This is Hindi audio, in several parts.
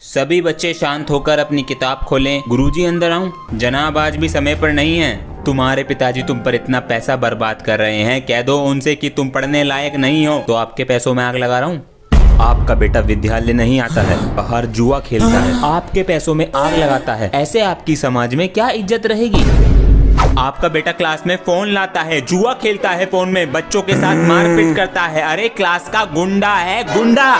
सभी बच्चे शांत होकर अपनी किताब खोलें। गुरुजी अंदर आऊं? जनाब आज भी समय पर नहीं है। तुम्हारे पिताजी तुम पर इतना पैसा बर्बाद कर रहे हैं, कह दो उनसे कि तुम पढ़ने लायक नहीं हो। तो आपके पैसों में आग लगा रहा हूँ। आपका बेटा विद्यालय नहीं आता है, बाहर जुआ खेलता है, आपके पैसों में आग लगाता है। ऐसे आपकी समाज में क्या इज्जत रहेगी? आपका बेटा क्लास में फोन लाता है, जुआ खेलता है फोन में, बच्चों के साथ मारपीट करता है। अरे क्लास का गुंडा है, गुंडा।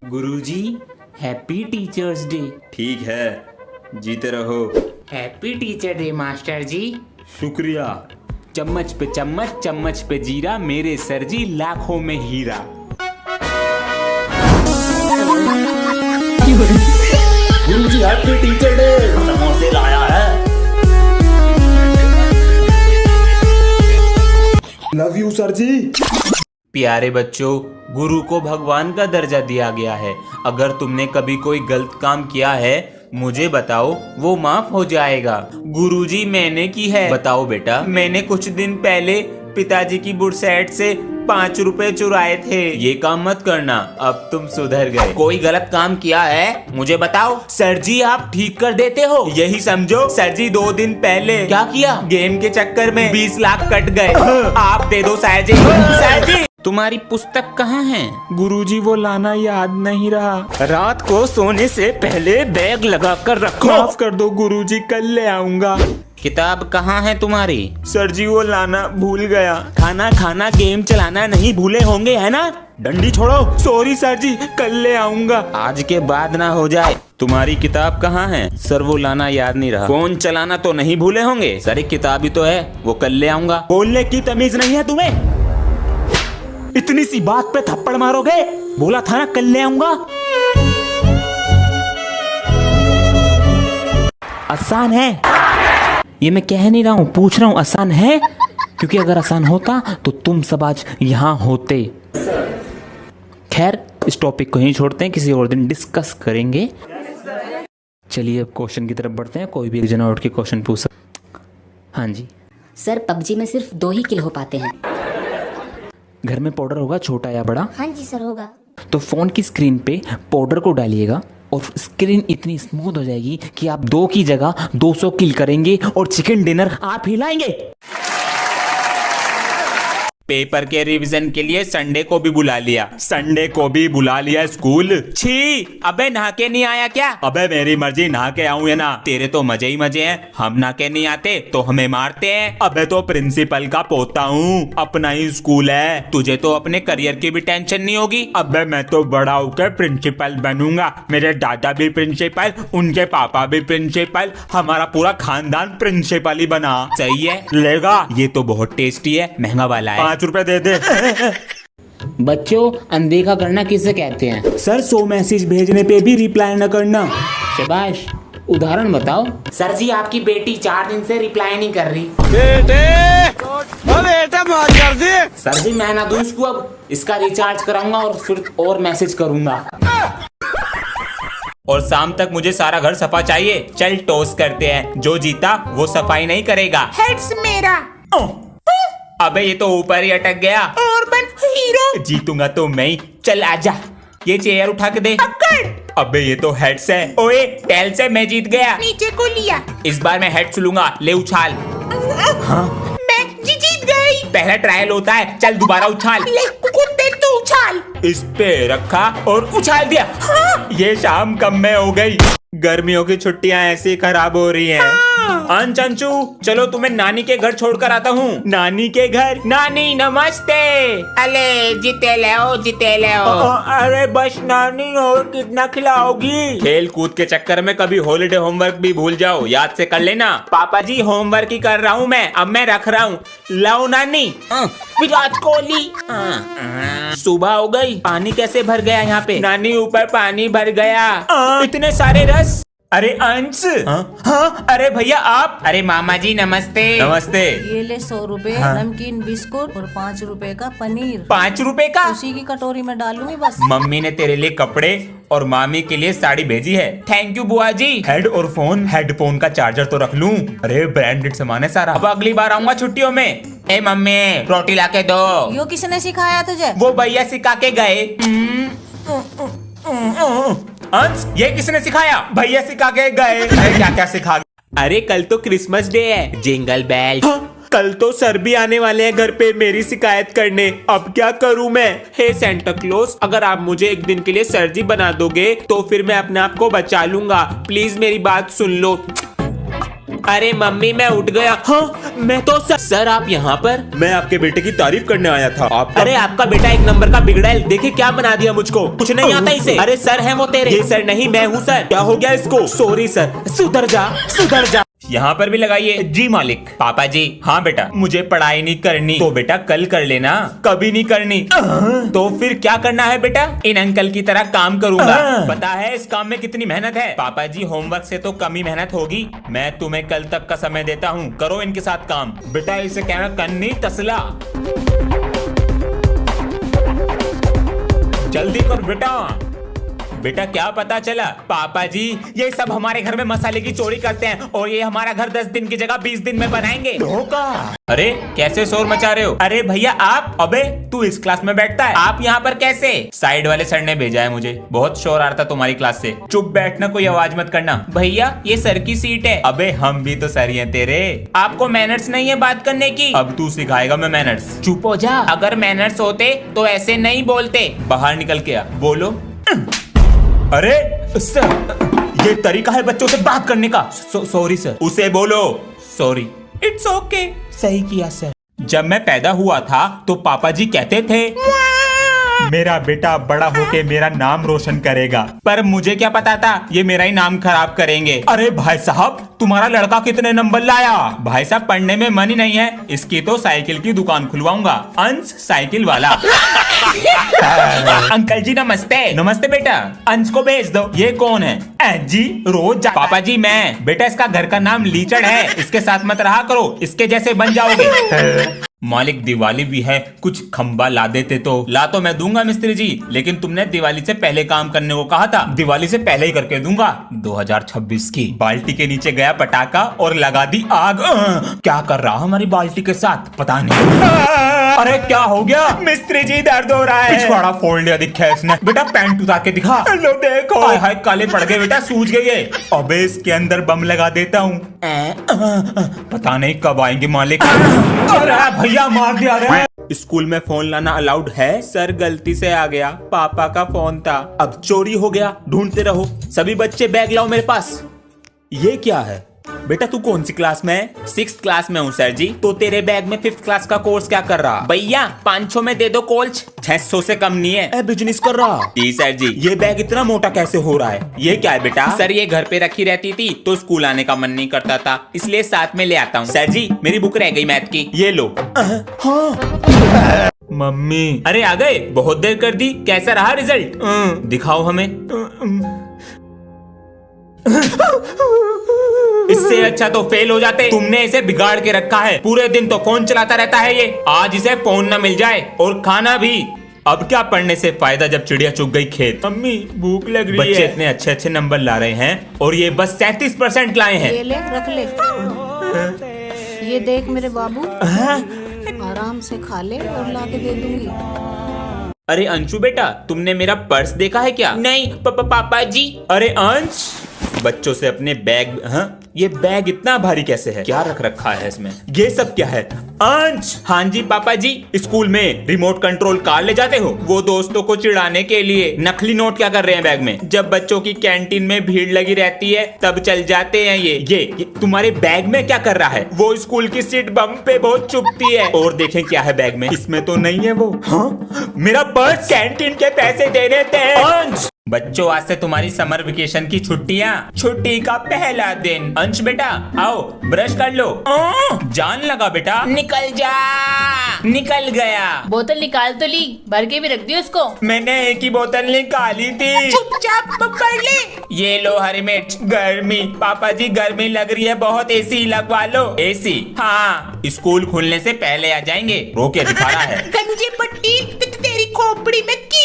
गुरुजी हैप्पी टीचर्स डे। ठीक है, जीते रहो। हैप्पी टीचर डे मास्टर जी। शुक्रिया। चम्मच पे चम्मच, चम्मच पे जीरा, मेरे सर जी लाखों में हीरा। गुरुजी हैप्पी टीचर डे, समोसे लाया है। लव यू सर जी। प्यारे बच्चों, गुरु को भगवान का दर्जा दिया गया है। अगर तुमने कभी कोई गलत काम किया है मुझे बताओ, वो माफ हो जाएगा। गुरुजी मैंने की है। बताओ बेटा। मैंने कुछ दिन पहले पिताजी की बुरसैट से 5 रुपए चुराए थे। ये काम मत करना, अब तुम सुधर गए। कोई गलत काम किया है मुझे बताओ। सर जी आप ठीक कर देते हो, यही समझो। सर जी 2 दिन पहले क्या किया? गेम के चक्कर में 20 लाख कट गए। आप दे दो सर जी। सर जी तुम्हारी पुस्तक कहाँ है? गुरुजी वो लाना याद नहीं रहा। रात को सोने से पहले बैग लगा कर रखो। माफ कर दो गुरुजी, कल ले आऊंगा। किताब कहाँ है तुम्हारी? सर जी वो लाना भूल गया। खाना खाना गेम चलाना नहीं भूले होंगे है ना? डंडी छोड़ो। सॉरी सर जी, कल ले आऊंगा। आज के बाद ना हो जाए। तुम्हारी किताब कहाँ है? सर वो लाना याद नहीं रहा। फोन चलाना तो नहीं भूले होंगे? सर एक किताब ही तो है, वो कल ले आऊंगा। बोलने की तमीज नहीं है तुम्हें? इतनी सी बात पे थप्पड़ मारोगे? बोला था ना कल ले आऊंगा। आसान है ये, मैं कह नहीं रहा हूँ, पूछ रहा हूँ आसान है? क्योंकि अगर आसान होता तो तुम सब आज यहाँ होते। खैर इस टॉपिक को ही छोड़ते हैं, किसी और दिन डिस्कस करेंगे। चलिए अब क्वेश्चन की तरफ बढ़ते हैं। कोई भी एक जना उठ के क्वेश्चन पूछ सकता। हाँ जी सर, पबजी में सिर्फ 2 ही किल हो पाते हैं। घर में पाउडर होगा छोटा या बड़ा? हाँ जी सर होगा। तो फोन की स्क्रीन पे पाउडर को डालिएगा और स्क्रीन इतनी स्मूथ हो जाएगी कि आप 2 की जगह 200 किल करेंगे और चिकन डिनर आप ही लाएंगे। पेपर के रिवीजन के लिए संडे को भी बुला लिया। संडे को भी बुला लिया स्कूल। छी, अबे नहा के नहीं आया क्या? अबे मेरी मर्जी, नहा के आऊं या ना, तेरे तो मजे ही मजे हैं। हम नहा के नहीं आते तो हमें मारते हैं। अबे तो प्रिंसिपल का पोता हूँ, अपना ही स्कूल है। तुझे तो अपने करियर की भी टेंशन नहीं होगी। अबे मैं तो बड़ा होकर प्रिंसिपल बनूंगा। मेरे दादा भी प्रिंसिपल, उनके पापा भी प्रिंसिपल, हमारा पूरा खानदान प्रिंसिपल ही बना। सही है, लेगा? ये तो बहुत टेस्टी है, महंगा वाला है। 5 रुपए दे दे। बच्चों अनदेखा करना किसे कहते हैं? सर 100 मैसेज भेजने पे भी रिप्लाई न करना। शाबाश, उदाहरण बताओ। सर जी आपकी बेटी 4 दिन से रिप्लाई नहीं कर रही। बेटा मार कर दे। सर जी मैं ना दूं इसको, अब इसका रिचार्ज कराऊंगा और फिर और मैसेज करूंगा। और शाम तक मुझे सारा घर सफा चाहिए। चल टॉस करते हैं, जो जीता वो सफाई नहीं करेगा। हेड्स मेरा। अबे ये तो ऊपर ही अटक गया। और बन हीरो। जीतूंगा तो मैं ही। चल आजा, ये चेयर उठा के दे। अबे ये तो हेड्स है। ओए टेल से मैं जीत गया। नीचे को लिया। इस बार मैं हेड्स लूंगा, ले उछाल। हाँ मैं जीत गई। पहला ट्रायल होता है, चल दोबारा उछाल। ले कुत्ते तू उछाल। इस पे रखा और उछाल दिया। हाँ। ये शाम कम में हो गई। गर्मियों की छुट्टियां ऐसी खराब हो रही हैं। अंचू चलो तुम्हें नानी के घर छोड़कर आता हूँ। नानी के घर? नानी नमस्ते। अरे जीते ले आओ। अरे बस नानी, और कितना खिलाओगी? खेल कूद के चक्कर में कभी हॉलिडे होमवर्क भी भूल जाओ, याद से कर लेना। पापा जी होमवर्क ही कर रहा हूँ मैं, अब मैं रख रहा हूँ। लाओ नानी। विराट कोहली। सुबह हो गई, पानी कैसे भर गया यहाँ पे? नानी ऊपर पानी भर गया। इतने सारे रस। अरे अंश। हाँ अरे भैया आप। अरे मामा जी नमस्ते। नमस्ते। ये ले 100 रुपए नमकीन बिस्कुट और 5 रुपए का पनीर। 5 रुपए का? उसी की कटोरी में डालूंगी बस। मम्मी ने तेरे लिए कपड़े और मामी के लिए साड़ी भेजी है। थैंक यू बुआ जी। हेड और फोन, हेडफोन का चार्जर तो रख लूं। अरे ब्रांडेड सामान है सारा। अब अगली बार आऊंगा छुट्टियों में। ए मम्मी रोटी ला के दो। यो किसने सिखाया तुझे? वो भैया सिखा के गए। अंश ये किसने सिखाया? भैया सिखा के गए। अरे क्या क्या सिखा? अरे कल तो क्रिसमस डे है। Jingle bell. कल तो सर भी आने वाले हैं घर पे मेरी शिकायत करने। अब क्या करूं मैं? हे सेंटा क्लॉज, अगर आप मुझे एक दिन के लिए सर्जी बना दोगे तो फिर मैं अपने आप को बचा लूंगा। प्लीज मेरी बात सुन लो। अरे मम्मी मैं उठ गया। हाँ मैं तो सर आप यहाँ पर? मैं आपके बेटे की तारीफ करने आया था। अरे आपका बेटा एक नंबर का बिगड़ा है। देखिए क्या बना दिया मुझको। कुछ नहीं आता इसे। अरे सर है वो तेरे। ये सर नहीं मैं हूँ सर। क्या हो गया इसको? Sorry sir. सुधर जा सुधर जा। यहाँ पर भी लगाइए। जी मालिक। पापा जी। हाँ बेटा मुझे पढ़ाई नहीं करनी। तो बेटा कल कर लेना। कभी नहीं करनी। तो फिर क्या करना है बेटा? इन अंकल की तरह काम करूंगा। पता है इस काम में कितनी मेहनत है? पापा जी होमवर्क से तो कम ही मेहनत होगी। मैं तुम्हें कल तक का समय देता हूँ, करो इनके साथ काम। बेटा इसे कहना कन्नी तसला। जल्दी कर बेटा। बेटा क्या पता चला? पापा जी ये सब हमारे घर में मसाले की चोरी करते हैं और ये हमारा घर 10 दिन की जगह 20 दिन में बनाएंगे। धोखा। अरे कैसे शोर मचा रहे हो? अरे भैया आप। अबे तू इस क्लास में बैठता है, आप यहाँ पर कैसे? साइड वाले सर ने भेजा है मुझे। बहुत शोर आ रहा था तुम्हारी क्लास से। चुप बैठना, कोई आवाज मत करना। भैया ये सर की सीट है। अबे हम भी तो सर ही हैं तेरे। आपको मैनर्स नहीं है बात करने की? अब तू सिखाएगा मैं मैनर्स। चुप हो जा। अगर मैनर्स होते तो ऐसे नहीं बोलते। बाहर निकल के आ। बोलो। अरे सर ये तरीका है बच्चों से बात करने का। Sorry sir. उसे बोलो सॉरी। It's okay. सही किया सर। जब मैं पैदा हुआ था तो पापा जी कहते थे मेरा बेटा बड़ा होके मेरा नाम रोशन करेगा। पर मुझे क्या पता था ये मेरा ही नाम खराब करेंगे। अरे भाई साहब तुम्हारा लड़का कितने नंबर लाया? भाई साहब पढ़ने में मन ही नहीं है। इसकी तो साइकिल की दुकान खुलवाऊंगा। अंश साइकिल वाला। अंकल जी नमस्ते। नमस्ते बेटा। अंश को भेज दो। ये कौन है? जी रोज पापा जी मैं। बेटा इसका घर का नाम लीचड़ है, इसके साथ मत रहा करो, इसके जैसे बन जाओगे। मालिक दिवाली भी है, कुछ खंबा ला देते तो। ला तो मैं दूंगा मिस्त्री जी, लेकिन तुमने दिवाली से पहले काम करने को कहा था। दिवाली से पहले ही करके दूंगा। 2026 की। बाल्टी के नीचे गया पटाखा और लगा दी आग। क्या कर रहा हमारी बाल्टी के साथ पता नहीं। अरे क्या हो गया? मिस्त्री जी दर्द हो रहा है। पिछवाड़ा फोड़ लिया दिखा है इसने। बेटा पैंट उतार के दिखा। लो देखो। हाय हाय काले पड़ गए बेटा, सूज गई है। अबे इसके अंदर बम लगा देता हूँ। पता नहीं कब आएंगे मालिक। अरे भैया मार दिया रे। स्कूल में फोन लाना अलाउड है? सर गलती से आ गया, पापा का फोन था। अब चोरी हो गया, ढूंढते रहो। सभी बच्चे बैग लाओ मेरे पास। ये क्या है? बेटा तू कौन सी क्लास में है? 6th क्लास में हूँ सर जी। तो तेरे बैग में 5th क्लास का कोर्स क्या कर रहा? भैया 500 में दे दो कोल्च। 600 से कम नहीं है। बिजनेस कर रहा। जी सर जी। ये बैग इतना मोटा कैसे हो रहा है? ये क्या है बेटा? सर ये घर पे रखी रहती थी तो स्कूल आने का मन नहीं करता था, इसलिए साथ में ले आता हूँ। सर जी मेरी बुक रह गई मैथ की, ये लो। हाँ। मम्मी। अरे आ गए, बहुत देर कर दी। कैसा रहा रिजल्ट? दिखाओ हमें। इससे अच्छा तो फेल हो जाते। तुमने इसे बिगाड़ के रखा है, पूरे दिन तो फोन चलाता रहता है ये। आज इसे फोन न मिल जाए और खाना भी। अब क्या पढ़ने से फायदा जब चिड़िया चुग गई खेत। मम्मी भूख लग रही है। बच्चे इतने अच्छे अच्छे नंबर ला रहे हैं और ये बस 37% लाए हैं। ये ले रख ले। ये देख मेरे बाबू, आराम से खा ले और ला के दे दूंगी। अरे अंशु बेटा तुमने मेरा पर्स देखा है क्या? नहीं पापा जी। अरे अंश बच्चों से अपने बैग। हाँ ये बैग इतना भारी कैसे है? क्या रख रखा है इसमें? ये सब क्या है? अंश। हाँ जी पापा जी। स्कूल में रिमोट कंट्रोल कार ले जाते हो? वो दोस्तों को चिढ़ाने के लिए। नकली नोट क्या कर रहे हैं बैग में? जब बच्चों की कैंटीन में भीड़ लगी रहती है तब चल जाते हैं ये तुम्हारे बैग में क्या कर रहा है? वो स्कूल की सीट बम पे बहुत चुभती है। और देखें क्या है बैग में? इसमें तो नहीं है वो। हाँ मेरा पर्स। कैंटीन के पैसे देने थे। अंश बच्चों आज से तुम्हारी समर वेकेशन की छुट्टियाँ। छुट्टी का पहला दिन। अंश बेटा आओ ब्रश कर लो। जान लगा बेटा। निकल जा। निकल गया। बोतल निकाल तो ली, भर के भी रख दियो इसको। मैंने एक ही बोतल निकाली थी। चुपचाप पकड़ ले। ये लो हरी मिर्च। गर्मी पापा जी गर्मी लग रही है बहुत, एसी लगवा लो। एसी? हाँ स्कूल खुलने से पहले आ जाएंगे। रोके दिखा रहा है। गंजी पट्टी तेरी खोपड़ी में की।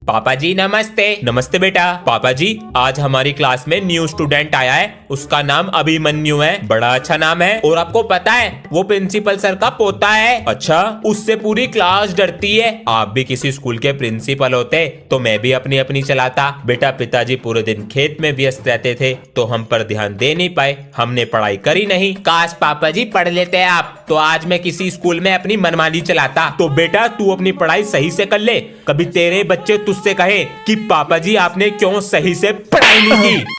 पापा जी नमस्ते। नमस्ते बेटा। पापा जी आज हमारी क्लास में न्यू स्टूडेंट आया है, उसका नाम अभिमन्यु है। बड़ा अच्छा नाम है और आपको पता है वो प्रिंसिपल सर का पोता है। अच्छा, उससे पूरी क्लास डरती है। आप भी किसी स्कूल के प्रिंसिपल होते तो मैं भी अपनी अपनी चलाता। बेटा पिताजी पूरे दिन खेत में व्यस्त रहते थे तो हम पर ध्यान दे नहीं पाए, हमने पढ़ाई करी नहीं। काश पापा जी पढ़ लेते आप तो आज मैं किसी स्कूल में अपनी मनमानी चलाता। तो बेटा तू अपनी पढ़ाई सही से कर ले, कभी तेरे बच्चे तुझसे कहे कि पापा जी आपने क्यों सही से पढ़ाई नहीं की।